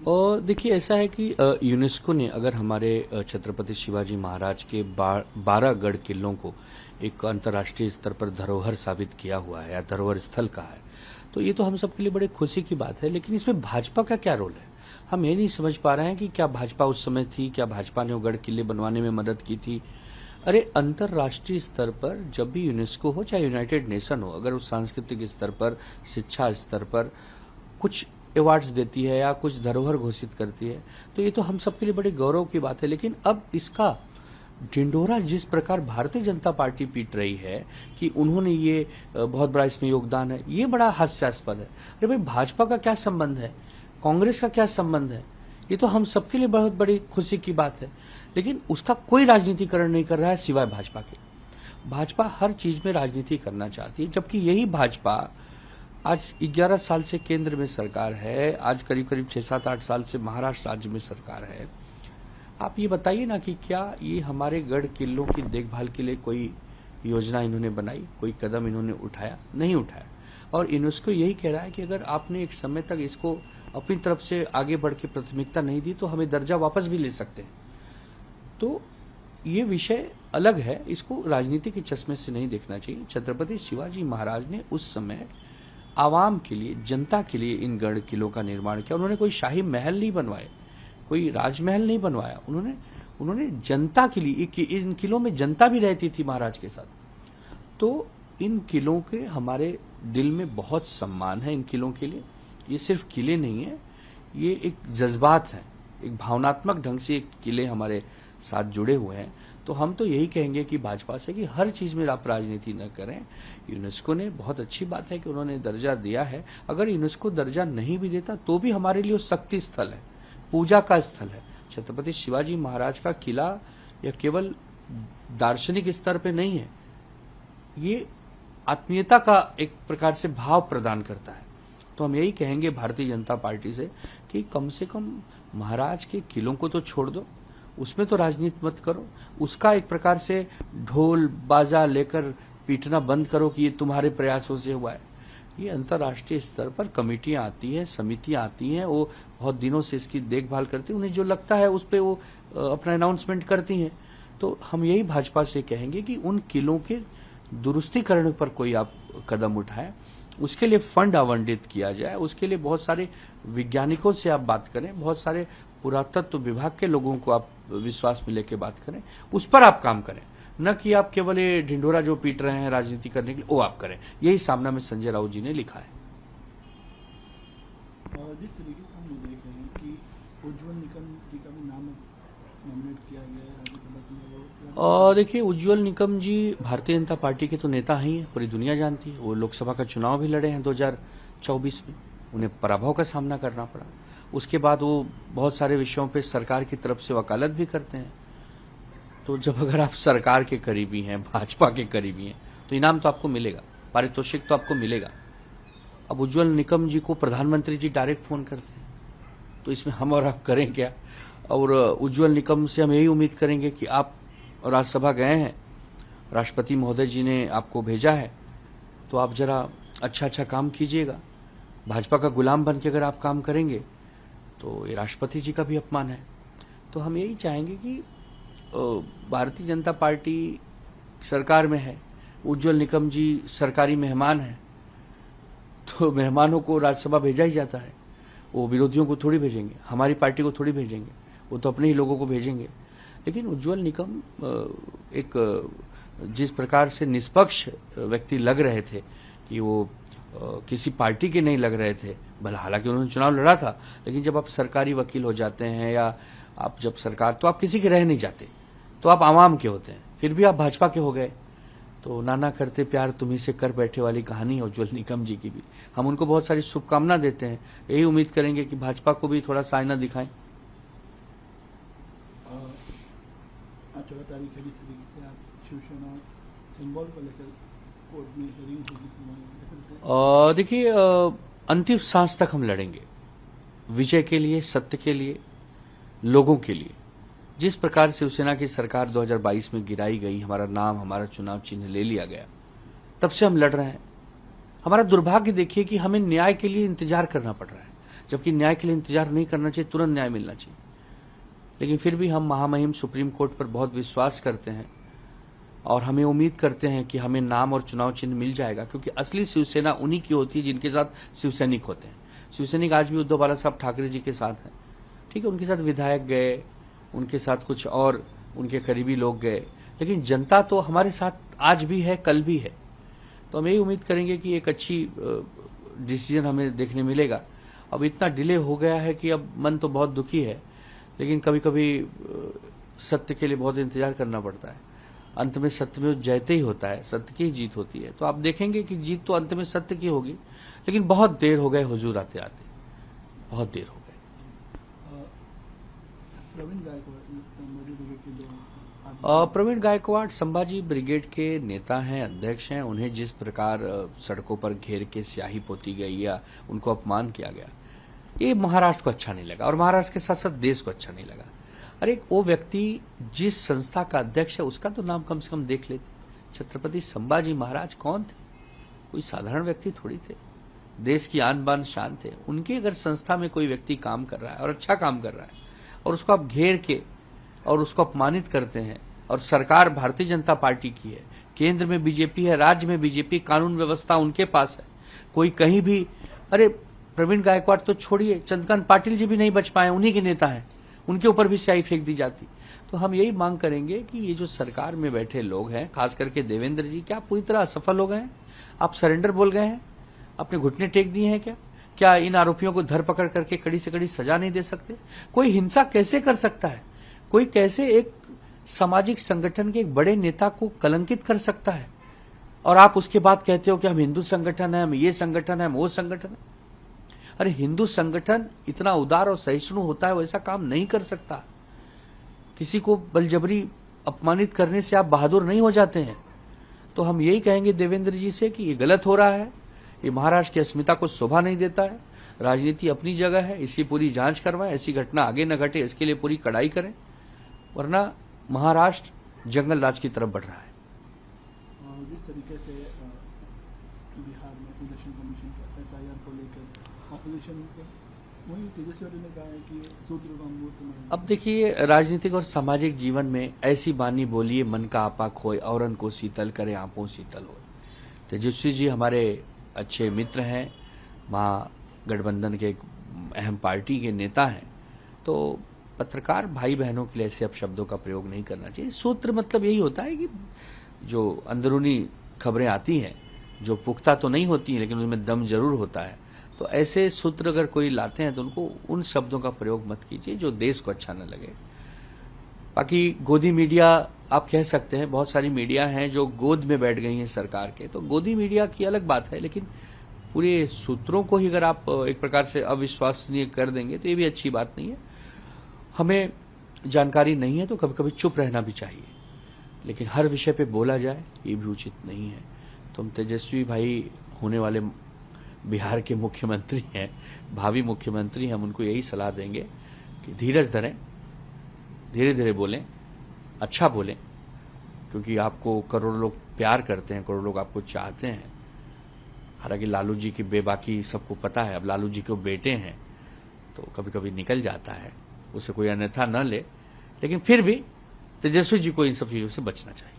और देखिए ऐसा है कि यूनेस्को ने अगर हमारे छत्रपति शिवाजी महाराज के 12 गढ़ किलों को एक अंतर्राष्ट्रीय स्तर पर धरोहर साबित किया हुआ है या धरोहर स्थल कहा है, तो ये तो हम सबके लिए बड़े खुशी की बात है। लेकिन इसमें भाजपा का क्या रोल है? हम ये नहीं समझ पा रहे हैं कि क्या भाजपा उस समय थी, क्या भाजपा ने वो गढ़ किले बनवाने में मदद की थी? अरे अंतर्राष्ट्रीय स्तर पर जब भी यूनेस्को हो चाहे यूनाइटेड नेशन हो, अगर उस सांस्कृतिक स्तर पर, शिक्षा स्तर पर कुछ अवार्ड्स देती है या कुछ धरोहर घोषित करती है, तो ये तो हम सबके लिए बड़े गौरव की बात है। लेकिन अब इसका ढिंढोरा जिस प्रकार भारतीय जनता पार्टी पीट रही है कि उन्होंने ये बहुत बड़ा इसमें योगदान है, ये बड़ा हास्यास्पद है। अरे भाई, भाजपा का क्या संबंध है, कांग्रेस का क्या संबंध है? ये तो हम सबके लिए बहुत बड़ी खुशी की बात है। लेकिन उसका कोई राजनीतिकरण नहीं कर रहा है सिवाय भाजपा के। भाजपा हर चीज में राजनीति करना चाहती है, जबकि यही भाजपा आज 11 साल से केंद्र में सरकार है, आज करीब करीब 6-7-8 साल से महाराष्ट्र राज्य में सरकार है। आप ये बताइए ना कि क्या ये हमारे गढ़ किलों की देखभाल के लिए कोई योजना इन्होंने बनाई, कोई कदम इन्होंने उठाया? नहीं उठाया। और यूनेस्को यही कह रहा है कि अगर आपने एक समय तक इसको अपनी तरफ से आगे बढ़ के प्राथमिकता नहीं दी तो हमें दर्जा वापस भी ले सकते हैं। तो ये विषय अलग है, इसको राजनीति के चश्मे से नहीं देखना चाहिए। छत्रपति शिवाजी महाराज ने उस समय आवाम के लिए, जनता के लिए इन गढ़ किलों का निर्माण किया। उन्होंने कोई शाही महल नहीं बनवाए, कोई राजमहल नहीं बनवाया, उन्होंने जनता के लिए, इन किलों में जनता भी रहती थी महाराज के साथ। तो इन किलों के हमारे दिल में बहुत सम्मान है। इन किलों के लिए ये सिर्फ किले नहीं है, ये एक जज्बात है, एक भावनात्मक ढंग से एक किले हमारे साथ जुड़े हुए हैं। तो हम तो यही कहेंगे कि भाजपा से कि हर चीज में आप राजनीति न करें। यूनेस्को ने बहुत अच्छी बात है कि उन्होंने दर्जा दिया है। अगर यूनेस्को दर्जा नहीं भी देता तो भी हमारे लिए शक्ति स्थल है, पूजा का स्थल है। छत्रपति शिवाजी महाराज का किला यह केवल दार्शनिक स्तर पे नहीं है, ये आत्मीयता का एक प्रकार से भाव प्रदान करता है। तो हम यही कहेंगे भारतीय जनता पार्टी से कि कम से कम महाराज के किलों को तो छोड़ दो, उसमें तो राजनीति मत करो। उसका एक प्रकार से ढोल बाजा लेकर पीटना बंद करो कि ये तुम्हारे प्रयासों से हुआ है। ये अंतर्राष्ट्रीय स्तर पर कमेटियां आती हैं, समितियां आती हैं, वो बहुत दिनों से इसकी देखभाल करती हैं, उन्हें जो लगता है उस पर वो अपना अनाउंसमेंट करती हैं। तो हम यही भाजपा से कहेंगे कि उन किलों के दुरुस्तीकरण पर कोई आप कदम उठाएं, उसके लिए फंड आवंटित किया जाए, उसके लिए बहुत सारे वैज्ञानिकों से आप बात करें, बहुत सारे पुरातत्व विभाग के लोगों को आप विश्वास में लेके बात करें, उस पर आप काम करें, न कि आप केवल ये ढिंढोरा जो पीट रहे हैं राजनीति करने के लिए वो आप करें। यही सामना में संजय राउत जी ने लिखा है। जिस तरीके से हम देख रहे हैं कि उज्ज्वल निकम जी का भी नाम नॉमिनेट किया गया है राज्यसभा चुनाव। और देखिए, उज्ज्वल निकम जी भारतीय जनता पार्टी के तो नेता ही हैं, पूरी दुनिया जानती है। वो लोकसभा का चुनाव भी लड़े हैं 2024 में, उन्हें पराभव का सामना करना पड़ा। उसके बाद वो बहुत सारे विषयों पे सरकार की तरफ से वकालत भी करते हैं। तो जब अगर आप सरकार के करीबी हैं, भाजपा के करीबी हैं, तो इनाम तो आपको मिलेगा, पारितोषिक तो आपको मिलेगा। अब उज्ज्वल निकम जी को प्रधानमंत्री जी डायरेक्ट फोन करते हैं, तो इसमें हम और आप करें क्या? और उज्ज्वल निकम से हम यही उम्मीद करेंगे कि आप राज्यसभा गए हैं, राष्ट्रपति महोदय जी ने आपको भेजा है, तो आप जरा अच्छा अच्छा काम कीजिएगा। भाजपा का गुलाम बन के अगर आप काम करेंगे तो ये राष्ट्रपति जी का भी अपमान है। तो हम यही चाहेंगे कि भारतीय जनता पार्टी सरकार में है, उज्ज्वल निकम जी सरकारी मेहमान हैं, तो मेहमानों को राज्यसभा भेजा ही जाता है। वो विरोधियों को थोड़ी भेजेंगे, हमारी पार्टी को थोड़ी भेजेंगे, वो तो अपने ही लोगों को भेजेंगे। लेकिन उज्ज्वल निकम एक जिस प्रकार से निष्पक्ष व्यक्ति लग रहे थे कि वो किसी पार्टी के नहीं लग रहे थे, भले हालांकि उन्होंने चुनाव लड़ा था, लेकिन जब आप सरकारी वकील हो जाते हैं या आप जब सरकार, तो आप किसी के रह नहीं जाते, तो आप आवाम के होते हैं। फिर भी आप भाजपा के हो गए, तो नाना करते प्यार तुम्ही से कर बैठे वाली कहानी है उज्ज्वल निकम जी की भी। हम उनको बहुत सारी शुभकामना देते हैं, यही उम्मीद करेंगे कि भाजपा को भी थोड़ा सा आईना दिखाएं। 14 तारीख है, जिस तरीके से आप शिवसेना सिंबल को लेकर कोर्ट में हियरिंग होगी, देखिए, अंतिम सांस तक हम लड़ेंगे विजय के लिए, सत्य के लिए, लोगों के लिए। जिस प्रकार शिवसेना की सरकार 2022 में गिराई गई, हमारा नाम, हमारा चुनाव चिन्ह ले लिया गया, तब से हम लड़ रहे हैं। हमारा दुर्भाग्य देखिए कि हमें न्याय के लिए इंतजार करना पड़ रहा है। जबकि न्याय के लिए इंतजार नहीं करना चाहिए, तुरंत न्याय मिलना चाहिए। लेकिन फिर भी हम महामहिम सुप्रीम कोर्ट पर बहुत विश्वास करते हैं और हमें उम्मीद करते हैं कि हमें नाम और चुनाव चिन्ह मिल जाएगा, क्योंकि असली शिवसेना उन्हीं की होती है जिनके साथ शिवसैनिक होते हैं। शिवसैनिक आज भी उद्धव बाला साहब ठाकरे जी के साथ हैं, ठीक है, उनके साथ विधायक गए, उनके साथ कुछ और उनके करीबी लोग गए, लेकिन जनता तो हमारे साथ आज भी है, कल भी है। तो हम यही उम्मीद करेंगे कि एक अच्छी डिसीजन हमें देखने मिलेगा। अब इतना डिले हो गया है कि अब मन तो बहुत दुखी है, लेकिन कभी कभी सत्य के लिए बहुत इंतजार करना पड़ता है। अंत में सत्य में जयते ही होता है, सत्य की ही जीत होती है। तो आप देखेंगे कि जीत तो अंत में सत्य की होगी, लेकिन बहुत देर हो गए हुजूर आते आते, बहुत देर हो गए। प्रवीण गायकवाड़ संभाजी ब्रिगेड के जो प्रवीण गायकवाड़ संभाजी ब्रिगेड के नेता हैं, अध्यक्ष हैं। उन्हें जिस प्रकार सड़कों पर घेर के स्याही पोती गई या उनको अपमान किया गया, ये महाराष्ट्र को अच्छा नहीं लगा और महाराष्ट्र के साथ साथ देश को अच्छा नहीं लगा। अरे वो व्यक्ति जिस संस्था का अध्यक्ष है उसका तो नाम कम से कम देख लेते। छत्रपति संभाजी महाराज कौन थे? कोई साधारण व्यक्ति थोड़ी थे, देश की आन बान शान थे। उनकी अगर संस्था में कोई व्यक्ति काम कर रहा है और अच्छा काम कर रहा है और उसको आप घेर के और उसको अपमानित करते हैं, और सरकार भारतीय जनता पार्टी की है, केंद्र में बीजेपी है, राज्य में बीजेपी, कानून व्यवस्था उनके पास है, कोई कहीं भी, अरे प्रवीण गायकवाड़ तो छोड़िए, चंद्रकांत पाटिल जी भी नहीं बच पाए, उन्हीं के नेता हैं, उनके ऊपर भी स्याही फेंक दी जाती। तो हम यही मांग करेंगे कि ये जो सरकार में बैठे लोग हैं, खास करके देवेंद्र जी, क्या पूरी तरह असफल हो गए हैं? आप सरेंडर बोल गए हैं? अपने घुटने टेक दिए हैं क्या? क्या इन आरोपियों को धर पकड़ करके कड़ी से कड़ी सजा नहीं दे सकते? कोई हिंसा कैसे कर सकता है? कोई कैसे एक सामाजिक संगठन के एक बड़े नेता को कलंकित कर सकता है? और आप उसके बाद कहते हो कि हम हिंदू संगठन है, हम ये संगठन है, हम वो संगठन है। अरे हिंदू संगठन इतना उदार और सहिष्णु होता है, वैसा काम नहीं कर सकता। किसी को बलजबरी अपमानित करने से आप बहादुर नहीं हो जाते हैं। तो हम यही कहेंगे देवेंद्र जी से कि ये गलत हो रहा है, ये महाराष्ट्र की अस्मिता को शोभा नहीं देता है। राजनीति अपनी जगह है, इसकी पूरी जांच करवाएं, ऐसी घटना आगे न घटे इसके लिए पूरी कड़ाई करें, वरना महाराष्ट्र जंगल राज की तरफ बढ़ रहा है। जिस तरीके से बिहार में इलेक्शन कमीशन का एसआईआर को लेकर ऑपोजिशन को, वही तेजस्वी ने कहा है कि सूत्र का मूर्त नहीं। अब देखिए, राजनीतिक और सामाजिक जीवन में ऐसी बानी बोलिए, मन का आपा खोए, औरन को शीतल करे, आंपों शीतल हो। तेजस्वी जी हमारे अच्छे मित्र हैं, महागठबंधन के एक अहम पार्टी के नेता हैं, तो पत्रकार भाई बहनों के लिए ऐसे अपशब्दों का प्रयोग नहीं करना चाहिए। सूत्र मतलब यही होता है कि जो अंदरूनी खबरें आती हैं, जो पुख्ता तो नहीं होती हैं लेकिन उसमें दम जरूर होता है, तो ऐसे सूत्र अगर कोई लाते हैं तो उनको उन शब्दों का प्रयोग मत कीजिए जो देश को अच्छा न लगे। बाकी गोदी मीडिया आप कह सकते हैं, बहुत सारी मीडिया हैं जो गोद में बैठ गई हैं सरकार के, तो गोदी मीडिया की अलग बात है, लेकिन पूरे सूत्रों को ही अगर आप एक प्रकार से अविश्वसनीय कर देंगे तो ये भी अच्छी बात नहीं है। हमें जानकारी नहीं है तो कभी कभी चुप रहना भी चाहिए, लेकिन हर विषय पे बोला जाए ये भी उचित नहीं है। तो हम तेजस्वी भाई होने वाले बिहार के मुख्यमंत्री हैं, भावी मुख्यमंत्री, हम उनको यही सलाह देंगे कि धीरज धरें, धीरे धीरे बोलें, अच्छा बोलें, क्योंकि आपको करोड़ों लोग प्यार करते हैं, करोड़ों लोग आपको चाहते हैं। हालांकि लालू जी की बेबाकी सबको पता है, अब लालू जी के बेटे हैं तो कभी कभी निकल जाता है, उसे कोई अन्यथा न ले, लेकिन फिर भी तेजस्वी जी को इन सब चीजों से बचना चाहिए।